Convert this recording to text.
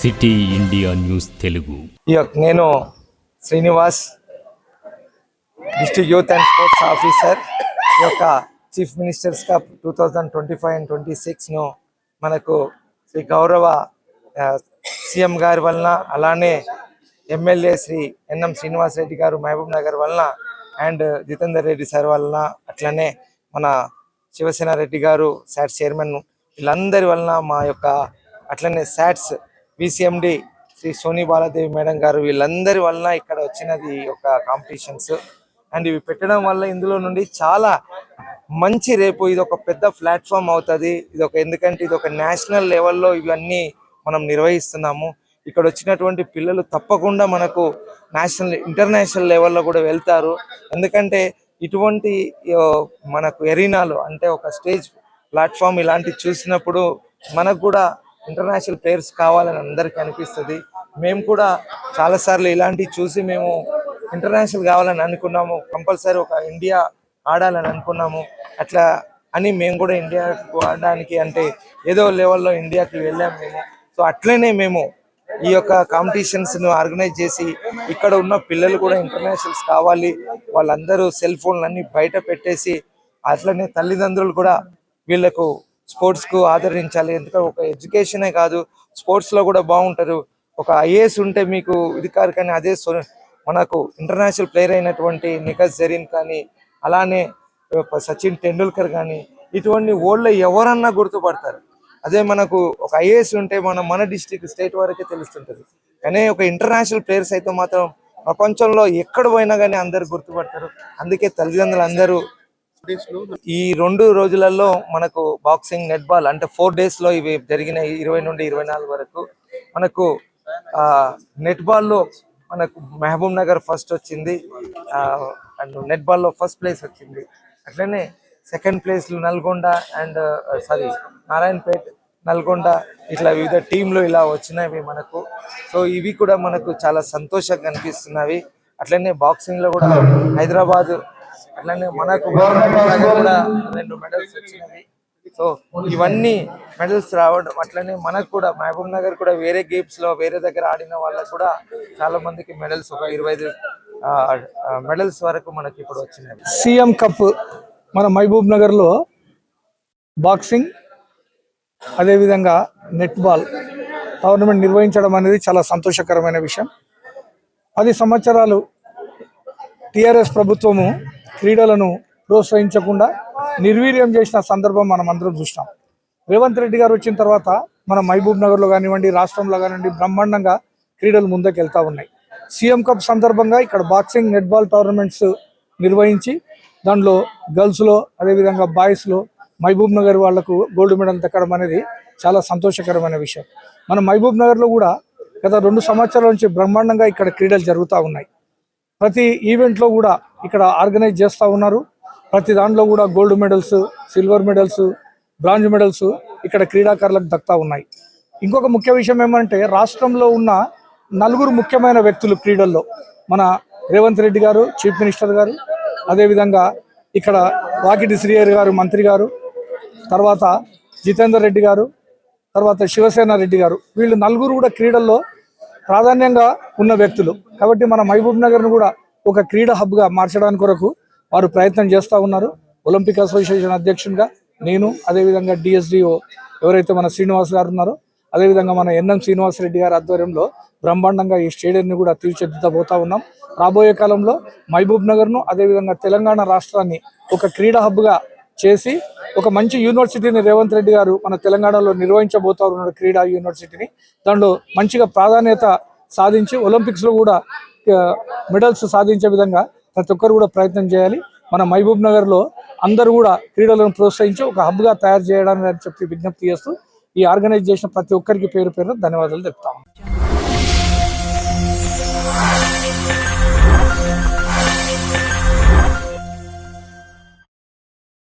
City India news Telugu. నేను Srinivas, district youth and sports officer. ఈ యొక్క చీఫ్ మినిస్టర్స్ కప్ 2025 and 26ను మనకు శ్రీ గౌరవ సీఎం గారి వలన, అలానే ఎమ్మెల్యే శ్రీ ఎన్ఎం శ్రీనివాస్ రెడ్డి గారు మహబూబ్ నగర్ వలన, అండ్ జితేందర్ రెడ్డి సార్ వలన, అట్లనే మన శివసేన రెడ్డి గారు శాట్స్ చైర్మన్, వీళ్ళందరి వలన మా యొక్క అట్లనే SATS VCMD Shri Soni Baladevi madam గారు, వీళ్ళందరి వలన ఇక్కడ వచ్చినది ఒక కాంపిటీషన్స్. అండ్ ఇవి పెట్టడం వల్ల ఇందులో నుండి చాలా మంచి, రేపు ఇది ఒక పెద్ద ప్లాట్ఫామ్ అవుతుంది. ఎందుకంటే ఇది ఒక నేషనల్ లెవెల్లో ఇవన్నీ మనం నిర్వహిస్తున్నాము. ఇక్కడ వచ్చినటువంటి పిల్లలు తప్పకుండా మనకు ఇంటర్నేషనల్ లెవెల్లో కూడా వెళ్తారు. ఎందుకంటే ఇటువంటి మనకు ఎరీనాలు అంటే ఒక స్టేజ్ ప్లాట్ఫామ్ ఇలాంటివి చూసినప్పుడు మనకు కూడా ఇంటర్నేషనల్ ప్లేయర్స్ కావాలని అందరికీ అనిపిస్తుంది. మేము కూడా చాలాసార్లు ఇలాంటివి చూసి మేము ఇంటర్నేషనల్ కావాలని అనుకున్నాము, కంపల్సరీ ఒక ఇండియా ఆడాలని అనుకున్నాము. అట్లా అని మేము కూడా ఇండియాకు ఆడడానికి, అంటే ఏదో లెవెల్లో ఇండియాకి వెళ్ళాము మేము. సో అట్లనే మేము ఈ యొక్క కాంపిటీషన్స్ను ఆర్గనైజ్ చేసి ఇక్కడ ఉన్న పిల్లలు కూడా ఇంటర్నేషనల్స్ కావాలి, వాళ్ళందరూ సెల్ ఫోన్లు అన్నీ బయట పెట్టేసి, అట్లనే తల్లిదండ్రులు కూడా వీళ్ళకు స్పోర్ట్స్కు ఆదరించాలి. ఎందుకంటే ఒక ఎడ్యుకేషనే కాదు, స్పోర్ట్స్లో కూడా బాగుంటారు. ఒక ఐఏఎస్ ఉంటే మీకు ఇది కాదు, కానీ అదే మనకు ఇంటర్నేషనల్ ప్లేయర్ అయినటువంటి నిఖత్ జరీన్ కానీ, అలానే సచిన్ టెండూల్కర్ కానీ, ఇటువంటి ఓల్డ్లో ఎవరన్నా గుర్తుపడతారు. అదే మనకు ఒక ఐఏఎస్ ఉంటే మన డిస్ట్రిక్ట్ స్టేట్ వరకే తెలుస్తుంటుంది, కానీ ఒక ఇంటర్నేషనల్ ప్లేయర్స్ అయితే మాత్రం ప్రపంచంలో ఎక్కడ పోయినా కానీ అందరు గుర్తుపడతారు. అందుకే తల్లిదండ్రులు అందరూ ఈ 2 రోజులలో మనకు బాక్సింగ్, నెట్ బాల్ అంటే 4 daysలో ఇవి జరిగినాయి. 20 నుండి 24 వరకు మనకు నెట్ బాల్లో మనకు మహబూబ్ నగర్ ఫస్ట్ వచ్చింది, అండ్ నెట్ బాల్లో ఫస్ట్ ప్లేస్ వచ్చింది. అట్లనే సెకండ్ ప్లేస్లు నల్గొండ అండ్ నారాయణపేట్, నల్గొండ, ఇట్లా వివిధ టీంలు ఇలా వచ్చినవి మనకు. సో ఇవి కూడా మనకు చాలా సంతోషంగా అనిపిస్తున్నవి. అట్లనే బాక్సింగ్లో కూడా హైదరాబాద్, అట్లనే మనకు కూడా 2 మెడల్స్ వచ్చినవి. సో ఇవన్నీ మెడల్స్ రావడం, అట్లనే మనకు కూడా మహబూబ్ నగర్ కూడా వేరే గేమ్స్లో వేరే దగ్గర ఆడిన వాళ్ళకు కూడా చాలా మందికి మెడల్స్, ఒక 25 మెడల్స్ వరకు మనకి ఇప్పుడు వచ్చినాయి. సీఎం కప్ మన మహబూబ్ నగర్లో బాక్సింగ్, అదేవిధంగా నెట్ బాల్ టోర్నమెంట్ నిర్వహించడం అనేది చాలా సంతోషకరమైన విషయం. 10 సంవత్సరాలు టీఆర్ఎస్ ప్రభుత్వము క్రీడలను ప్రోత్సహించకుండా నిర్వీర్యం చేసిన సందర్భం మనం అందరం చూస్తాం. రేవంత్ రెడ్డి గారు వచ్చిన తర్వాత మన మహబూబ్ నగర్లో కానివ్వండి, రాష్ట్రంలో కానివ్వండి, బ్రహ్మాండంగా క్రీడలు ముందుకు వెళ్తూ ఉన్నాయి. సీఎం కప్ సందర్భంగా ఇక్కడ బాక్సింగ్, నెట్ బాల్ టోర్నమెంట్స్ నిర్వహించి దాంట్లో గర్ల్స్లో, అదేవిధంగా బాయ్స్లో మహబూబ్ నగర్ వాళ్లకు గోల్డ్ మెడల్ దక్కడం అనేది చాలా సంతోషకరమైన విషయం. మన మహబూబ్ నగర్లో కూడా గత 2 సంవత్సరాల నుంచి బ్రహ్మాండంగా ఇక్కడ క్రీడలు జరుగుతూ ఉన్నాయి. ప్రతి ఈవెంట్లో కూడా ఇక్కడ ఆర్గనైజ్ చేస్తూ ఉన్నారు. ప్రతి దాంట్లో కూడా gold medals, silver medals, bronze medals ఇక్కడ క్రీడాకారులకు దక్కుతూ ఉన్నాయి. ఇంకొక ముఖ్య విషయం ఏమంటే, రాష్ట్రంలో ఉన్న 4 ముఖ్యమైన వ్యక్తులు క్రీడల్లో మన రేవంత్ రెడ్డి గారు చీఫ్ మినిస్టర్ గారు, అదేవిధంగా ఇక్కడ వాకిటి శ్రీహరి గారు మంత్రి గారు, తర్వాత జితేందర్ రెడ్డి గారు, తర్వాత శివసేన రెడ్డి గారు, వీళ్ళు 4 కూడా క్రీడల్లో ప్రాధాన్యంగా ఉన్న వ్యక్తులు. కాబట్టి మన మహబూబ్ నగర్ను కూడా ఒక క్రీడా హబ్గా మార్చడానికి కొరకు వారు ప్రయత్నం చేస్తూ ఉన్నారు. ఒలింపిక్ అసోసియేషన్ అధ్యక్షునిగా నేను, అదేవిధంగా డిఎస్డిఓ ఎవరైతే మన శ్రీనివాస్ గారు ఉన్నారో, అదేవిధంగా మన ఎన్ఎం శ్రీనివాస్ రెడ్డి గారి ఆధ్వర్యంలో బ్రహ్మాండంగా ఈ స్టేడియంని కూడా తీర్చిదిద్దబోతా ఉన్నాం. రాబోయే కాలంలో మహబూబ్ నగర్ను, అదేవిధంగా తెలంగాణ రాష్ట్రాన్ని ఒక క్రీడా హబ్గా చేసి ఒక మంచి యూనివర్సిటీని రేవంత్ రెడ్డి గారు మన తెలంగాణలో నిర్వహించబోతా ఉన్నారు, క్రీడా యూనివర్సిటీని. దాంట్లో మంచిగా ప్రాధాన్యత సాధించి ఒలింపిక్స్లో కూడా మెడల్స్ సాధించే విధంగా ప్రతి ఒక్కరు కూడా ప్రయత్నం చేయాలి. మన మహబూబ్ నగర్లో అందరూ కూడా క్రీడలను ప్రోత్సహించి ఒక హబ్గా తయారు చేయడానికి చెప్పి విజ్ఞప్తి చేస్తూ ఈ ఆర్గనైజ్ చేసిన ప్రతి ఒక్కరికి పేరు పేరు ధన్యవాదాలు చెప్తాము.